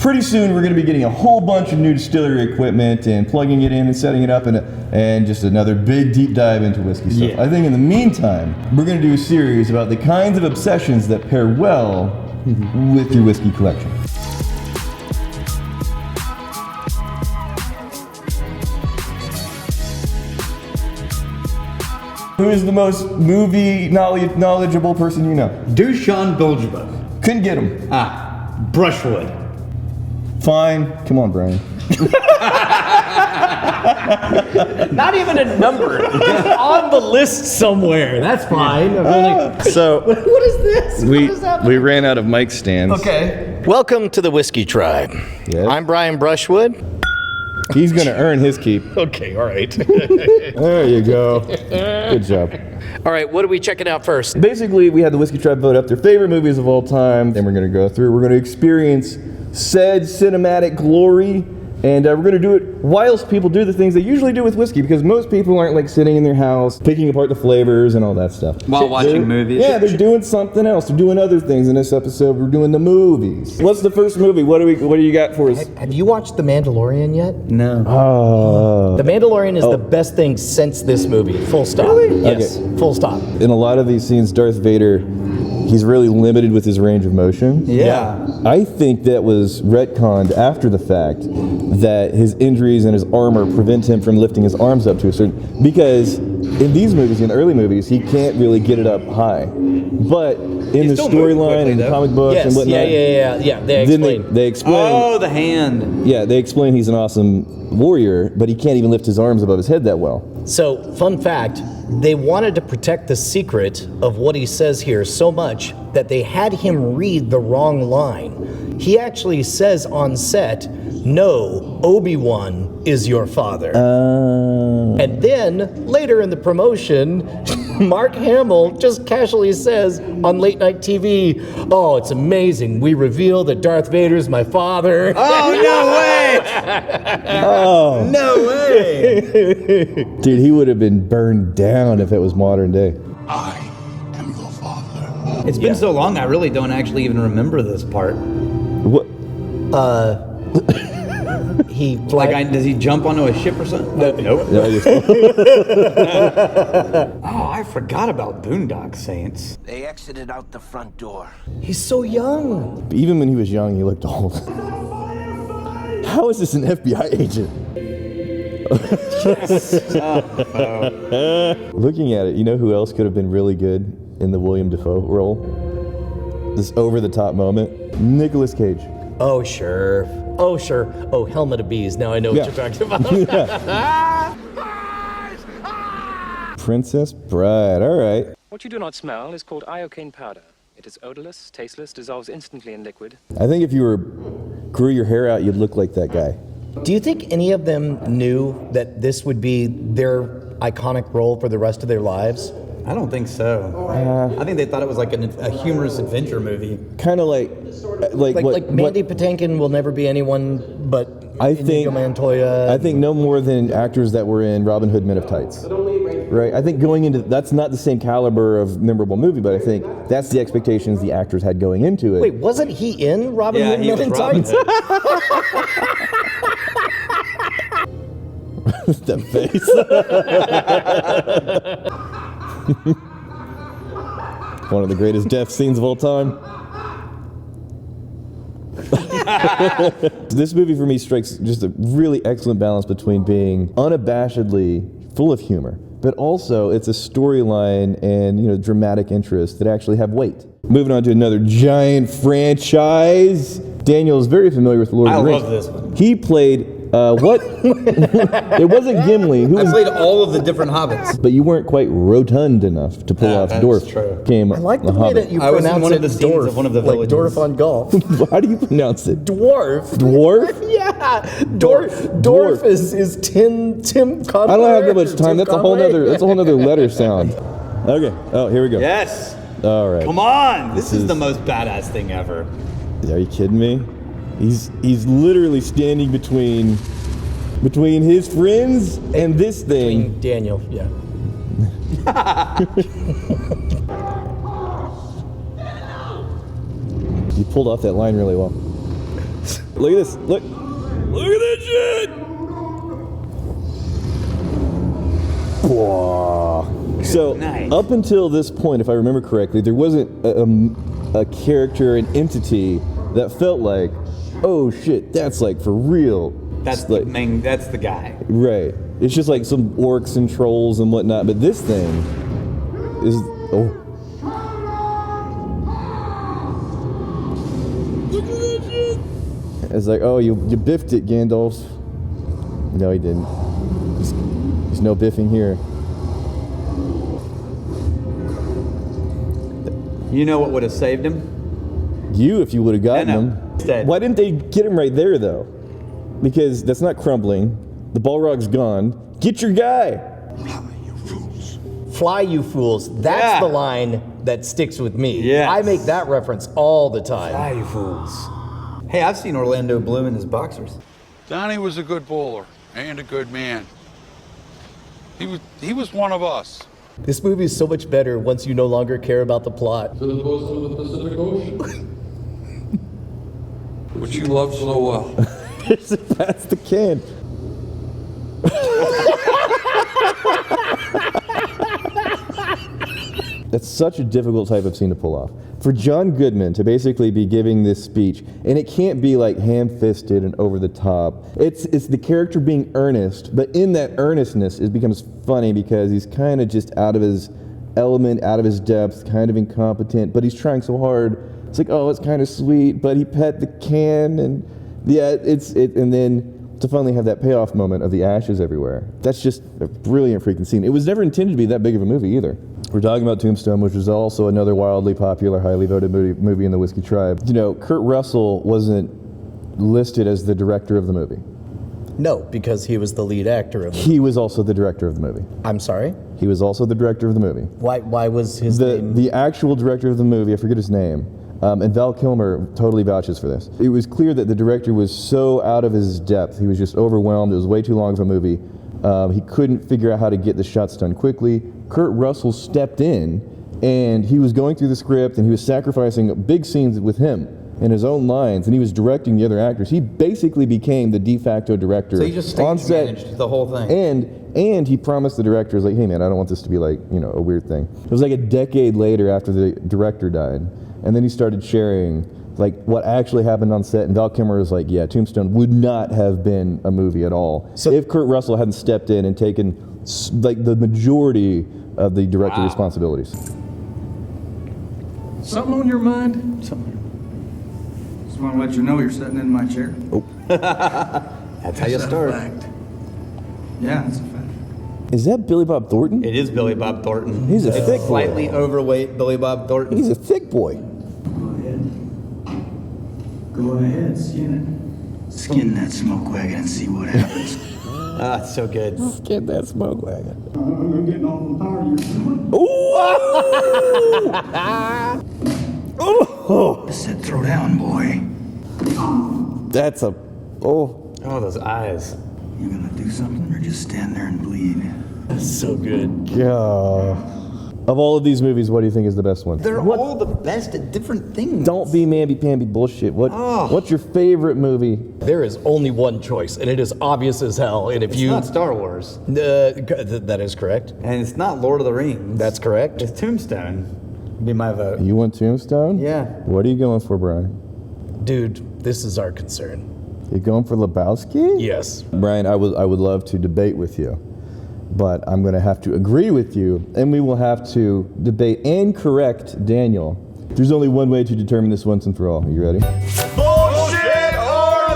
pretty soon we're going to be getting a whole bunch of new distillery equipment and plugging it in and setting it up and just another big deep dive into whiskey stuff. Yeah. I think in the meantime, we're going to do a series about the kinds of obsessions that pair well with your whiskey collection. Who is the most movie knowledgeable person you know? Dushan Biljaba. Couldn't get him. Brushwood. Fine. Come on, Brian. Not even a number. It's on the list somewhere. That's fine. So What is this? What is happening? we ran out of mic stands. Okay. Welcome to the Whiskey Tribe. Yes. I'm Brian Brushwood. He's gonna earn his keep. Okay, all right. There you go. Good job. All right, what are we checking out first? Basically, we had the Whiskey Tribe vote up their favorite movies of all time, and we're gonna go through. We're gonna experience said cinematic glory, and we're gonna do it whilst people do the things they usually do with whiskey, because most people aren't like sitting in their house picking apart the flavors and all that stuff. While watching movies. Yeah, they're doing something else. They're doing other things. In this episode, we're doing the movies. What's the first movie? What do you got for us? Have you watched The Mandalorian yet? No. The Mandalorian is the best thing since this movie. Full stop. Really? Yes. Okay. Full stop. In a lot of these scenes, Darth Vader, he's really limited with his range of motion. Yeah. I think that was retconned after the fact, that his injuries and his armor prevent him from lifting his arms up to a certain, because in these movies, in the early movies, he can't really get it up high. But in the still moves storyline quickly, and the though. comic books and Yes. whatnot, Yeah. They then explain. they explain. Oh, the hand. Yeah, they explain he's an awesome warrior, but he can't even lift his arms above his head that well. So, fun fact, they wanted to protect the secret of what he says here so much that they had him read the wrong line. He actually says on set, "No, Obi-Wan is your father." And then, later in the promotion, Mark Hamill just casually says on late night TV, "Oh, it's amazing. We reveal that Darth Vader's my father." Oh, no way! Oh, No way! dude, he would have been burned down if it was modern day. I am your father. It's been so long, I really don't actually even remember this part. What? He Does he jump onto a ship or something? Nope. Yeah, I just- Oh, I forgot about Boondock Saints. They exited out the front door. He's so young. Even when he was young, he looked old. How is this an FBI agent? Looking at it, you know who else could have been really good in the William Dafoe role? This over-the-top moment? Nicolas Cage. Oh, sure. Oh, Helmet of Bees. Now I know what Yeah. you're talking about. Princess Bride, all right. What you do not smell is called iocane powder. It is odorless, tasteless, dissolves instantly in liquid. I think if you grew your hair out, you'd look like that guy. Do you think any of them knew that this would be their iconic role for the rest of their lives? I don't think so. I think they thought it was like a humorous adventure movie. Kind of like Mandy Patinkin will never be anyone but Inigo Montoya. I think no more than actors that were in Robin Hood Men of Tights. Right? I think going into, that's not the same caliber of memorable movie, but I think that's the expectations the actors had going into it. Wait, wasn't he in Robin Hood he Men was in Robin Tights? Hood. That face. One of the greatest death scenes of all time. This movie for me strikes just a really excellent balance between being unabashedly full of humor, but also it's a storyline and dramatic interest that actually have weight. Moving on to another giant franchise. Daniel is very familiar with Lord of the Rings. I love this one. He played what? It wasn't Gimli. Who I was? played all of the different Hobbits. But you weren't quite rotund enough to pull off that's Dwarf. true. Came I like the a way Hobbit. that you I was in pronounce one it of the scenes dwarf, of one of the like villages. dwarf on golf. How do you pronounce it? Dwarf. Dwarf? Yeah. Dwarf is Tim Conway. I don't have that much or time. Tim That's a whole nother letter sound. Okay. Oh, here we go. Yes. All right. Come on. This is is- the most badass thing ever. Are you kidding me? He's literally standing between his friends and this thing. Daniel, yeah. You pulled off that line really well. Look at this. Look at that shit. Whoa. So Nice. up until this point, if I remember correctly, there wasn't a character, an entity that felt like, oh shit, that's like for real. That's like, that's the guy. right. It's just like some orcs and trolls and whatnot, but this thing is Look at that shit. It's like, oh, you biffed it, Gandalf. No, he didn't. There's no biffing here. You know what would have saved him? You, if you would have gotten No. him. Instead. Why didn't they get him right there, though? Because that's not crumbling. The Balrog's gone. Get your guy. Fly, you fools. That's Yeah. the line that sticks with me. Yes. I make that reference all the time. Ah, you fools. Hey, I've seen Orlando Bloom in his boxers. Donnie was a good bowler and a good man. He was one of us. This movie is so much better once you no longer care about the plot. To the bosom of the Pacific Ocean. Which you love so well. That's the can. That's such a difficult type of scene to pull off. For John Goodman to basically be giving this speech, and it can't be like ham-fisted and over the top. It's the character being earnest, but in that earnestness it becomes funny because he's kind of just out of his element, out of his depth, kind of incompetent, but he's trying so hard. It's like, oh, it's kind of sweet, but he pet the can, and yeah, and then to finally have that payoff moment of the ashes everywhere. That's just a brilliant freaking scene. It was never intended to be that big of a movie either. We're talking about Tombstone, which was also another wildly popular, highly voted movie in the Whiskey Tribe. You know, Kurt Russell wasn't listed as the director of the movie. No, because he was the lead actor of it. He was also the director of the movie. I'm sorry? He was also the director of the movie. Why was his name? The actual director of the movie, I forget his name, and Val Kilmer totally vouches for this. It was clear that the director was so out of his depth, he was just overwhelmed, it was way too long of a movie. He couldn't figure out how to get the shots done quickly. Kurt Russell stepped in, and he was going through the script, and he was sacrificing big scenes with him and his own lines, and he was directing the other actors. He basically became the de facto director So he just on stage set. managed the whole thing. And he promised the directors, like, hey man, I don't want this to be like, you know, a weird thing. It was like a decade later after the director died, and then he started sharing like what actually happened on set, and Val Kilmer was like, yeah, Tombstone would not have been a movie at all if Kurt Russell hadn't stepped in and taken like the majority of the director responsibilities. Something on your mind? Just want to let you know you're sitting in my chair. That's how you Is that a start. fact? Yeah, it's a fact. Is that Billy Bob Thornton? It is Billy Bob Thornton. He's a thick boy. Slightly overweight Billy Bob Thornton. He's a thick boy. Go ahead, skin it. Skin that smoke wagon and see what happens. Ah, it's so good. Get that smoke wagon. I'm getting awful tired of your I said, throw down, boy. That's a Oh, those eyes. You gonna do something or just stand there and bleed? So good. yeah. Of all of these movies, what do you think is the best one? They're all the best at different things. Don't be mamby-pamby bullshit. What's your favorite movie? There is only one choice, and it is obvious as hell. And if It's you, not Star Wars, that is correct. and it's not Lord of the Rings. That's correct. It's Tombstone. Be my vote. You want Tombstone? Yeah. What are you going for, Brian? Dude, this is our concern. You going for Lebowski? Yes. Brian, I would love to debate with you, but I'm going to have to agree with you, and we will have to debate and correct Daniel. There's only one way to determine this once and for all. Are you ready? Bullshit or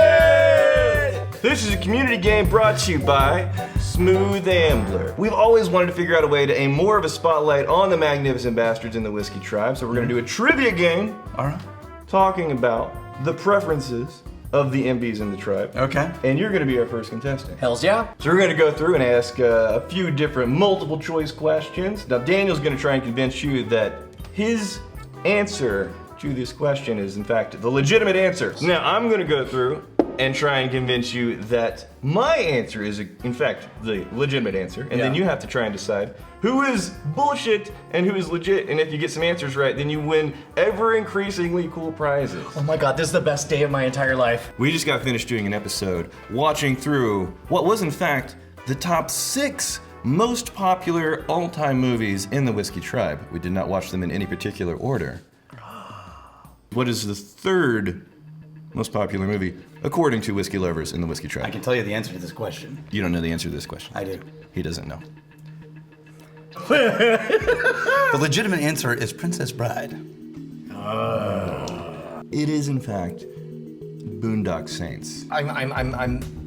legit! This is a community game brought to you by Smooth Ambler. We've always wanted to figure out a way to aim more of a spotlight on the magnificent bastards in the Whiskey Tribe, so we're gonna do a trivia game. All right. Talking about the preferences of the MBs in the tribe. Okay. And you're gonna be our first contestant. Hells yeah. So we're gonna go through and ask a few different multiple choice questions. Now Daniel's gonna try and convince you that his answer to this question is in fact the legitimate answer. Now I'm gonna go through and try and convince you that my answer is, in fact, the legitimate answer. And then you have to try and decide who is bullshit and who is legit. And if you get some answers right, then you win ever increasingly cool prizes. Oh my god, this is the best day of my entire life. We just got finished doing an episode watching through what was, in fact, the top 6 most popular all-time movies in the Whiskey Tribe. We did not watch them in any particular order. What is the 3rd most popular movie, according to whiskey lovers in the Whiskey Tribe? I can tell you the answer to this question. You don't know the answer to this question. I do. He doesn't know. The legitimate answer is Princess Bride. It is, in fact, Boondock Saints. I'm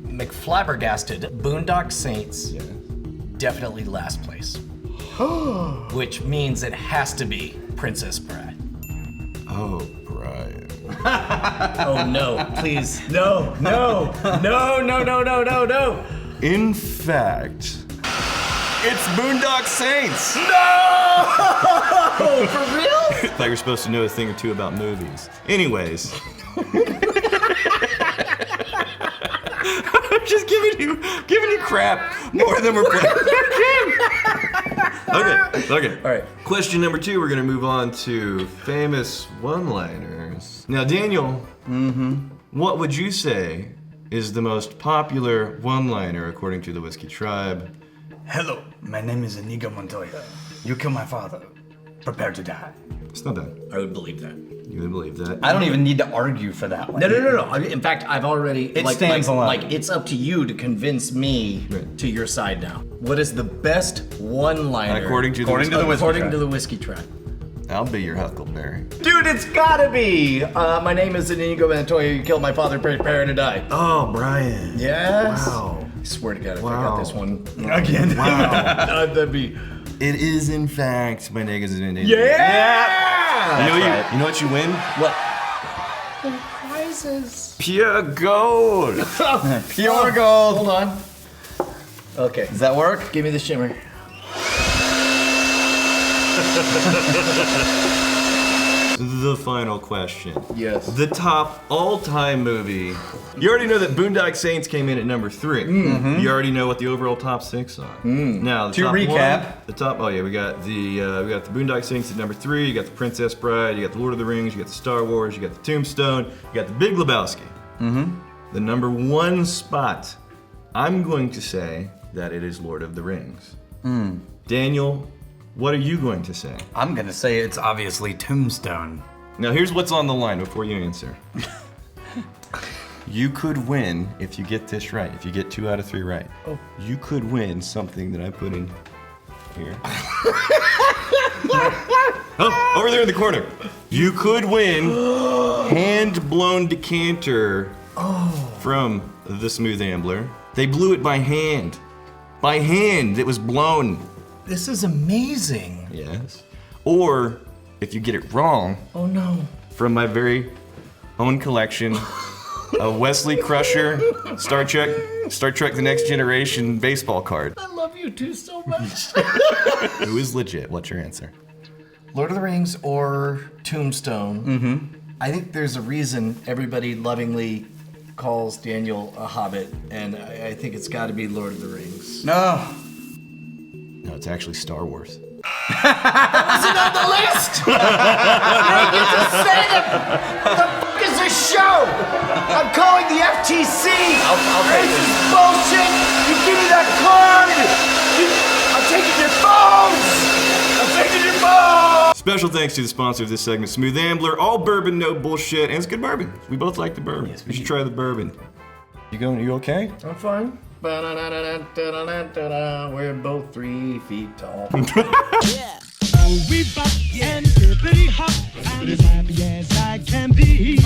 McFlabbergasted. Boondock Saints, definitely last place. Which means it has to be Princess Bride. Oh, Brian. Oh no, please. No. In fact, it's Boondock Saints! No! For real? I thought you were supposed to know a thing or two about movies. Anyways. I'm just giving you crap more than we're playing. Okay. All right. Question number 2, we're gonna move on to famous one-liners. Now, Daniel, what would you say is the most popular one-liner according to the Whiskey Tribe? Hello, my name is Inigo Montoya. You killed my father. Prepare to die. It's not bad. I would believe that. You would believe that. I don't even need to argue for that one. No. In fact, I've already. It stands alone. Like, it's up to you to convince me to your side now. What is the best one-liner? According to the Whiskey Tribe. I'll be your Huckleberry. Dude, it's gotta be! My name is Inigo Montoya. You killed my father. Prepare to die. Oh, Brian. Yes. Wow. I swear to God, if I got this one Again. Wow. that'd be. It is, in fact, my name is Inigo. Yeah! You know what you win? What? The prizes. Pure gold. Pure gold. Hold on. Okay. Does that work? Give me the shimmer. The final question. Yes. The top all-time movie. You already know that Boondock Saints came in at number 3. You already know what the overall top 6 are. Now, the To top recap. one, the top. Oh yeah, we got the Boondock Saints at number 3. You got the Princess Bride. You got the Lord of the Rings. You got the Star Wars. You got the Tombstone. You got the Big Lebowski. The number 1 spot. I'm going to say that it is Lord of the Rings. Daniel, what are you going to say? I'm gonna say it's obviously Tombstone. Now here's what's on the line before you answer. You could win if you get this right. If you get 2 out of 3 right. You could win something that I put in here. Oh, over there in the corner. You could win hand-blown decanter from the Smooth Ambler. They blew it by hand. By hand, it was blown. This is amazing. Yes. Or, if you get it wrong, Oh no. from my very own collection, a Wesley Crusher Star Trek The Next Generation baseball card. I love you two so much. Who is legit? What's your answer? Lord of the Rings or Tombstone. I think there's a reason everybody lovingly calls Daniel a hobbit, and I think it's got to be Lord of the Rings. No. No, it's actually Star Wars. Is it on the list? You get to say it. What the fuck is this show? I'm calling the FTC. I'll take this. Is bullshit. You give me that card. I'm taking your phones. I'm taking your phones. Special thanks to the sponsor of this segment, Smooth Ambler. All bourbon, no bullshit, and it's good bourbon. We both like the bourbon. Yes, we should try the bourbon. You okay? I'm fine. We're both 3 feet tall. We bop and hippity hop. I'm as happy as I can be.